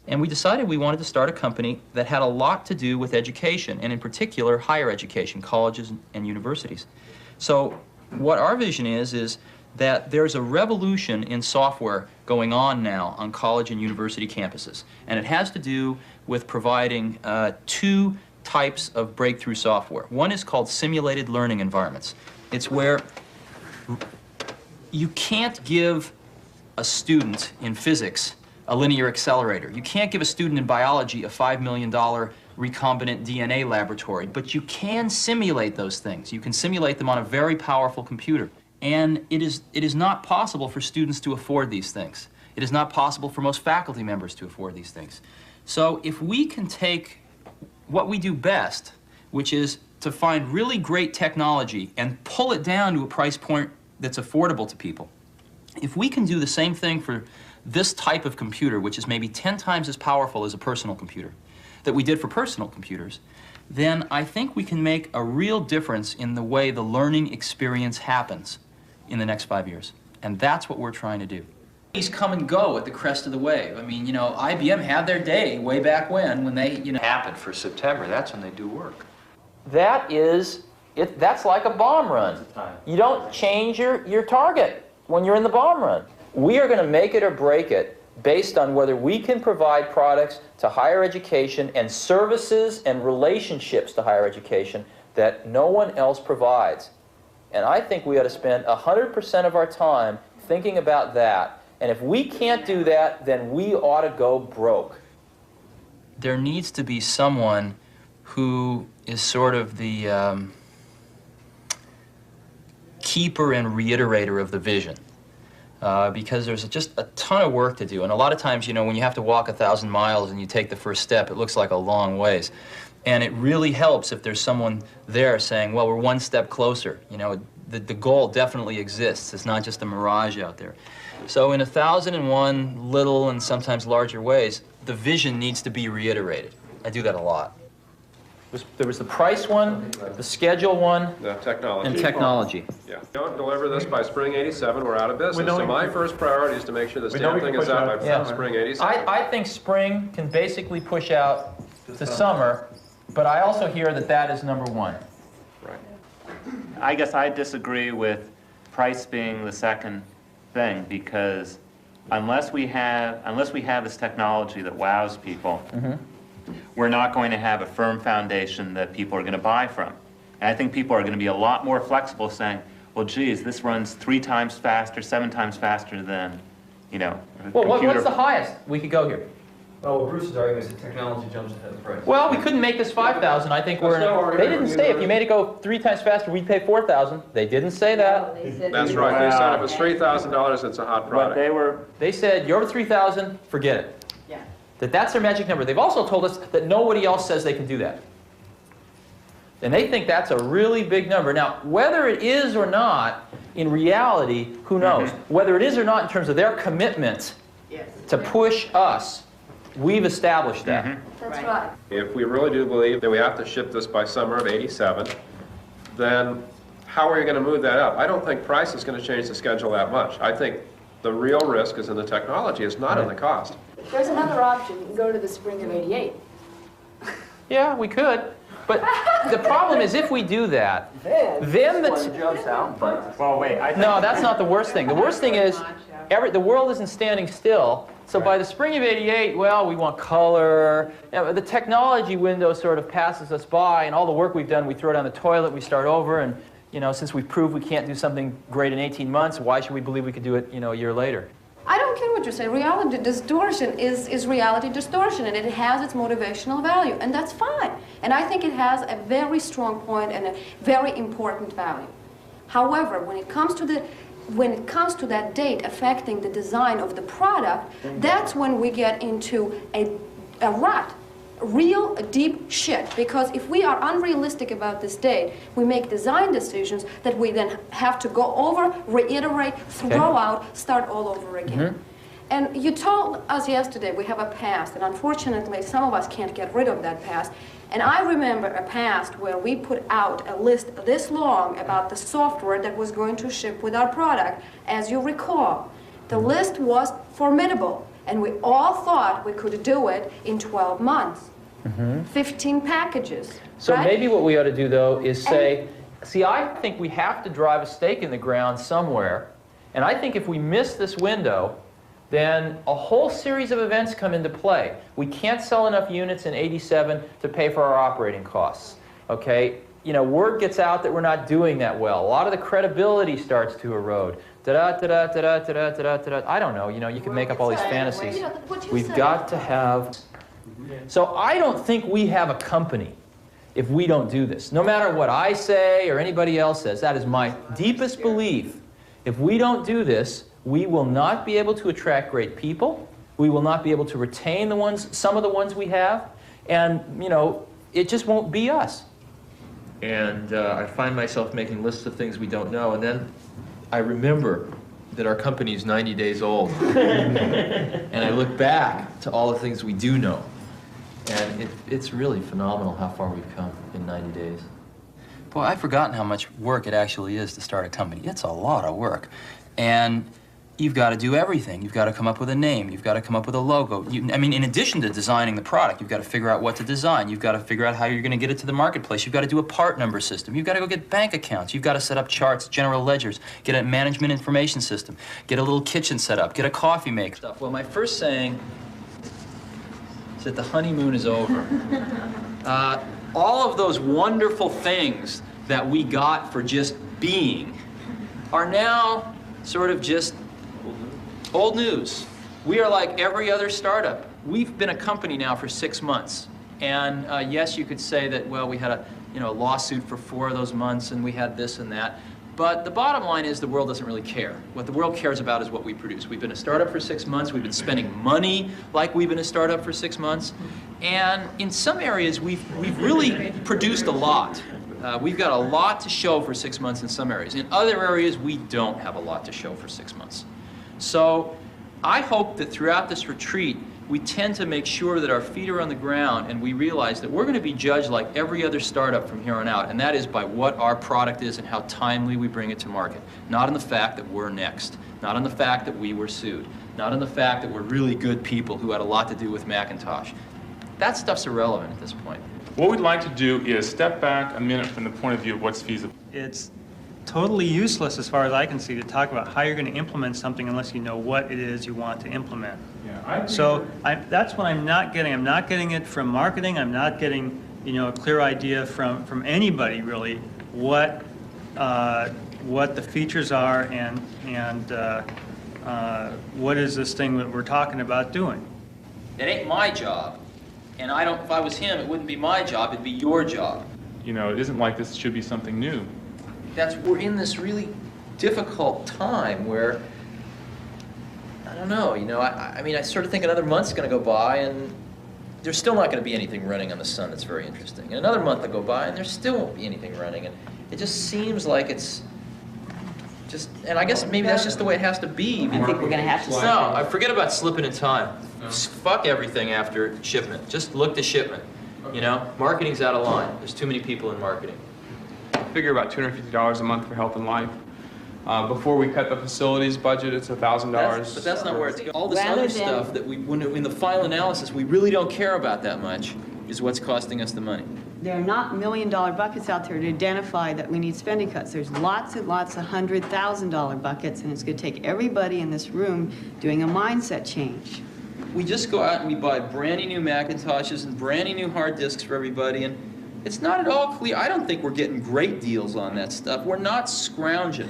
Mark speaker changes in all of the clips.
Speaker 1: And we decided we wanted to start a company that had a lot to do with education, and in particular, higher education, colleges and universities. So what our vision is that there's a revolution in software going on now on college and university campuses. And it has to do with providing two types of breakthrough software. One is called simulated learning environments. It's where you can't give a student in physics a linear accelerator. You can't give a student in biology a $5 million recombinant DNA laboratory, but you can simulate those things. You can simulate them on a very powerful computer. And it is not possible for students to afford these things. It is not possible for most faculty members to afford these things. So if we can take what we do best, which is to find really great technology and pull it down to a price point that's affordable to people, if we can do the same thing for this type of computer, which is maybe 10 times as powerful as a personal computer, that we did for personal computers, then I think we can make a real difference in the way the learning experience happens in the next 5 years. And that's what we're trying to do. These come and go at the crest of the wave. I mean, you know, IBM had their day way back when they, you know, happened for September. That's when they do work. That's like a bomb run. You don't change your target when you're in the bomb run. We are going to make it or break it based on whether we can provide products to higher education and services and relationships to higher education that no one else provides. And I think we ought to spend 100% of our time thinking about that. And if we can't do that, then we ought to go broke. There needs to be someone who is sort of the keeper and reiterator of the vision. Because there's just a ton of work to do. And a lot of times, you know, when you have to walk 1,000 miles and you take the first step, it looks like a long ways. And it really helps if there's someone there saying, well, we're one step closer. You know, the goal definitely exists. It's not just a mirage out there. So in 1,001 little and sometimes larger ways, the vision needs to be reiterated. I do that a lot. There was the price one, the schedule one,
Speaker 2: the technology.
Speaker 1: and technology.
Speaker 2: Yeah. If we don't deliver this by spring '87, we're out of business. So my first priority is to make sure this damn thing is out by spring '87.
Speaker 1: I think spring can basically push out to summer, but I also hear that that is number one.
Speaker 2: Right.
Speaker 3: I guess I disagree with price being the second thing, because unless we have this technology that wows people, we're not going to have a firm foundation that people are going to buy from. And I think people are going to be a lot more flexible, saying, well, geez, this runs 3 times faster, 7 times faster than, you know, a
Speaker 1: well,
Speaker 3: computer.
Speaker 1: what's the highest we could go here?
Speaker 4: Well, what Bruce is arguing is that technology jumps ahead of the price.
Speaker 1: Well, we couldn't make this 5,000. I think they didn't say if you made it go 3 times faster, we'd pay 4,000. They didn't say that.
Speaker 2: That's right. They said if it's $3,000, it's a hot product.
Speaker 3: But
Speaker 1: they said, you're over 3,000, forget it.
Speaker 5: Yeah.
Speaker 1: That's their magic number. They've also told us that nobody else says they can do that. And they think that's a really big number. Now, whether it is or not, in reality, who knows? Whether it is or not in terms of their commitment to push us, we've established that.
Speaker 5: That's right.
Speaker 2: If we really do believe that we have to ship this by summer of '87, then how are you going to move that up? I don't think price is going to change the schedule that much. I think the real risk is in the technology. It's not in the cost.
Speaker 5: There's another option. You can go to the spring of '88.
Speaker 1: Yeah, we could. But the problem is if we do that, then the...
Speaker 3: well, wait.
Speaker 1: No, that's not the worst thing. The worst thing is the world isn't standing still. So by the spring of '88, well, we want color. You know, the technology window sort of passes us by, and all the work we've done, we throw down the toilet, we start over, and you know, since we've proved we can't do something great in 18 months, why should we believe we could do it, you know, a year later?
Speaker 5: I don't care what you say. Reality distortion is reality distortion, and it has its motivational value, and that's fine. And I think it has a very strong point and a very important value. However, when it comes to that date affecting the design of the product, that's when we get into a rut. Real deep shit, because if we are unrealistic about this date, we make design decisions that we then have to go over, reiterate, throw out, start all over again. And you told us yesterday we have a past, and unfortunately some of us can't get rid of that past. And I remember a past where we put out a list this long about the software that was going to ship with our product, as you recall. The list was formidable. And we all thought we could do it in 12 months. 15 packages.
Speaker 1: So
Speaker 5: right?
Speaker 1: maybe what we ought to do, though, is say, see, I think we have to drive a stake in the ground somewhere. And I think if we miss this window, then a whole series of events come into play. We can't sell enough units in '87 to pay for our operating costs. Okay? You know, word gets out that we're not doing that well. A lot of the credibility starts to erode. Da-da, da-da, da-da, da-da, da-da, da-da. I don't know. You know, you can make up all these fantasies. We've got to have... So I don't think we have a company if we don't do this. No matter what I say or anybody else says, that is my deepest belief. If we don't do this, we will not be able to attract great people. We will not be able to retain the ones, some of the ones we have. And, you know, it just won't be us. And I find myself making lists of things we don't know. And then I remember that our company is 90 days old. And I look back to all the things we do know. And it's really phenomenal how far we've come in 90 days. Boy, I've forgotten how much work it actually is to start a company. It's a lot of work. And you've got to do everything. You've got to come up with a name. You've got to come up with a logo. I mean, in addition to designing the product, you've got to figure out what to design. You've got to figure out how you're going to get it to the marketplace. You've got to do a part number system. You've got to go get bank accounts. You've got to set up charts, general ledgers, get a management information system, get a little kitchen set up, get a coffee maker. Well, my first saying is that the honeymoon is over. All of those wonderful things that we got for just being are now sort of just old news. We are like every other startup. We've been a company now for 6 months. And yes, you could say that, well, we had a lawsuit for 4 of those months and we had this and that. But the bottom line is the world doesn't really care. What the world cares about is what we produce. We've been a startup for 6 months. We've been spending money like we've been a startup for 6 months. And in some areas, we've really produced a lot. We've got a lot to show for 6 months in some areas. In other areas, we don't have a lot to show for 6 months. So I hope that throughout this retreat, we tend to make sure that our feet are on the ground and we realize that we're going to be judged like every other startup from here on out, and that is by what our product is and how timely we bring it to market. Not on the fact that we're next, not on the fact that we were sued, not on the fact that we're really good people who had a lot to do with Macintosh. That stuff's irrelevant at this point.
Speaker 6: What we'd like to do is step back a minute from the point of view of what's feasible.
Speaker 7: It's totally useless, as far as I can see, to talk about how you're going to implement something unless you know what it is you want to implement.
Speaker 6: Yeah,
Speaker 7: So that's what I'm not getting. I'm not getting it from marketing. I'm not getting, a clear idea from anybody really what the features are and what is this thing that we're talking about doing.
Speaker 1: It ain't my job. And if I was him, it wouldn't be my job, it'd be your job.
Speaker 6: It isn't like this should be something new.
Speaker 1: We're in this really difficult time where, I don't know, I mean, I sort of think another month's going to go by and there's still not going to be anything running on the sun that's very interesting. And another month will go by and there still won't be anything running. And it just seems like it's just, and I guess maybe that's just the way it has to be.
Speaker 8: I think we're going to have to.
Speaker 1: No, I forget about slipping in time. Fuck everything after shipment. Just look to shipment. Marketing's out of line. There's too many people in marketing.
Speaker 9: Figure about $250 a month for health and life. Before we cut the facilities budget, it's $1,000.
Speaker 1: But that's not where it's going. All this
Speaker 8: Rather
Speaker 1: other
Speaker 8: than-
Speaker 1: stuff that in the final analysis, we really don't care about that much is what's costing us the money.
Speaker 8: There are not million-dollar buckets out there to identify that we need spending cuts. There's lots and lots of $100,000 buckets, and it's going to take everybody in this room doing a mindset change.
Speaker 1: We just go out and we buy brand new Macintoshes and brand new hard disks for everybody, and it's not at all clear. I don't think we're getting great deals on that stuff. We're not scrounging.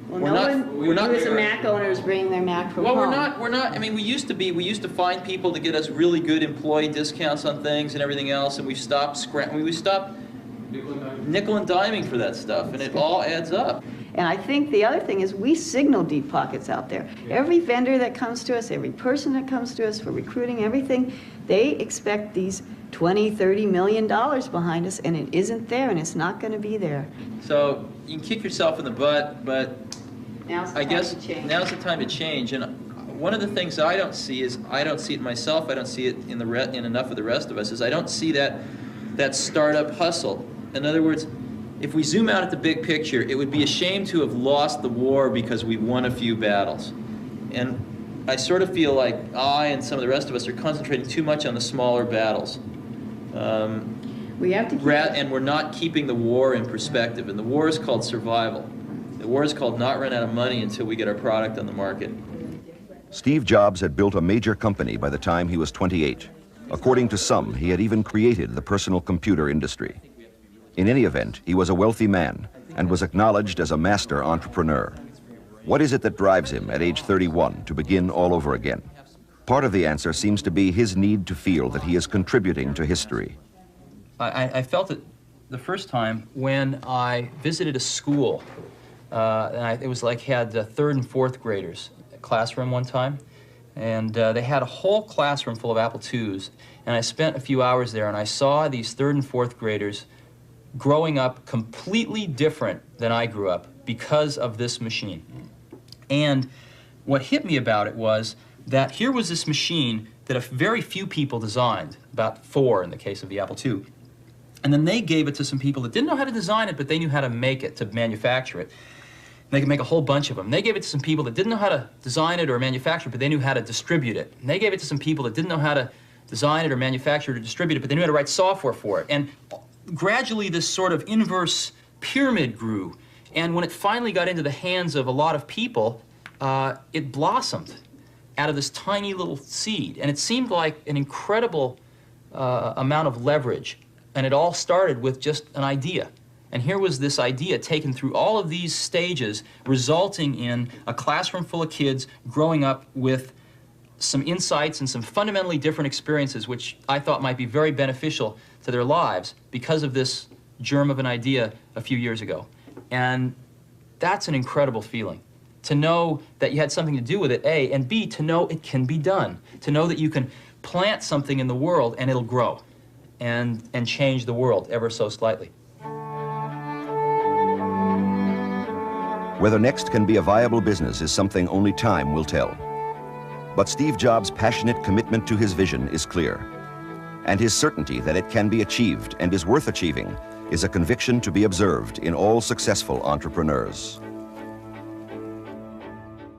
Speaker 8: Well, you as a Mac owner is bringing their Mac from home.
Speaker 1: We're not, I mean, we used to find people to get us really good employee discounts on things and everything else, and we've stopped nickel and diming for that stuff, and it all adds up.
Speaker 8: And I think the other thing is we signal deep pockets out there. Every vendor that comes to us, every person that comes to us for recruiting, everything, they expect these $20, $30 million behind us, and it isn't there, and it's not going to be there.
Speaker 1: So you can kick yourself in the butt, but
Speaker 8: Now's the
Speaker 1: I
Speaker 8: time
Speaker 1: guess
Speaker 8: to change.
Speaker 1: now's the time to change. And one of the things I don't see is, I don't see it myself, I don't see it in enough of the rest of us, is I don't see that startup hustle. In other words, if we zoom out at the big picture, it would be a shame to have lost the war because we won a few battles. And I sort of feel like I and some of the rest of us are concentrating too much on the smaller battles.
Speaker 8: We have to keep
Speaker 1: And we're not keeping the war in perspective. And the war is called survival. The war is called not run out of money until we get our product on the market.
Speaker 10: Steve Jobs had built a major company by the time he was 28. According to some, he had even created the personal computer industry. In any event, he was a wealthy man and was acknowledged as a master entrepreneur. What is it that drives him at age 31 to begin all over again? Part of the answer seems to be his need to feel that he is contributing to history.
Speaker 1: I felt it the first time when I visited a school. It was like had third and fourth graders classroom one time, and they had a whole classroom full of Apple IIs, and I spent a few hours there, and I saw these third and fourth graders growing up completely different than I grew up because of this machine. And what hit me about it was that here was this machine that very few people designed, about 4 in the case of the Apple II, and then they gave it to some people that didn't know how to design it, but they knew how to make it, to manufacture it. They could make a whole bunch of them. They gave it to some people that didn't know how to design it or manufacture it, but they knew how to distribute it. And they gave it to some people that didn't know how to design it or manufacture it or distribute it, but they knew how to write software for it. And gradually this sort of inverse pyramid grew. And when it finally got into the hands of a lot of people, it blossomed out of this tiny little seed. And it seemed like an incredible amount of leverage. And it all started with just an idea. And here was this idea taken through all of these stages, resulting in a classroom full of kids growing up with some insights and some fundamentally different experiences, which I thought might be very beneficial to their lives because of this germ of an idea a few years ago. And that's an incredible feeling, to know that you had something to do with it, A, and B, to know it can be done, to know that you can plant something in the world and it'll grow and change the world ever so slightly.
Speaker 10: Whether NeXT can be a viable business is something only time will tell. But Steve Jobs' passionate commitment to his vision is clear. And his certainty that it can be achieved and is worth achieving is a conviction to be observed in all successful entrepreneurs.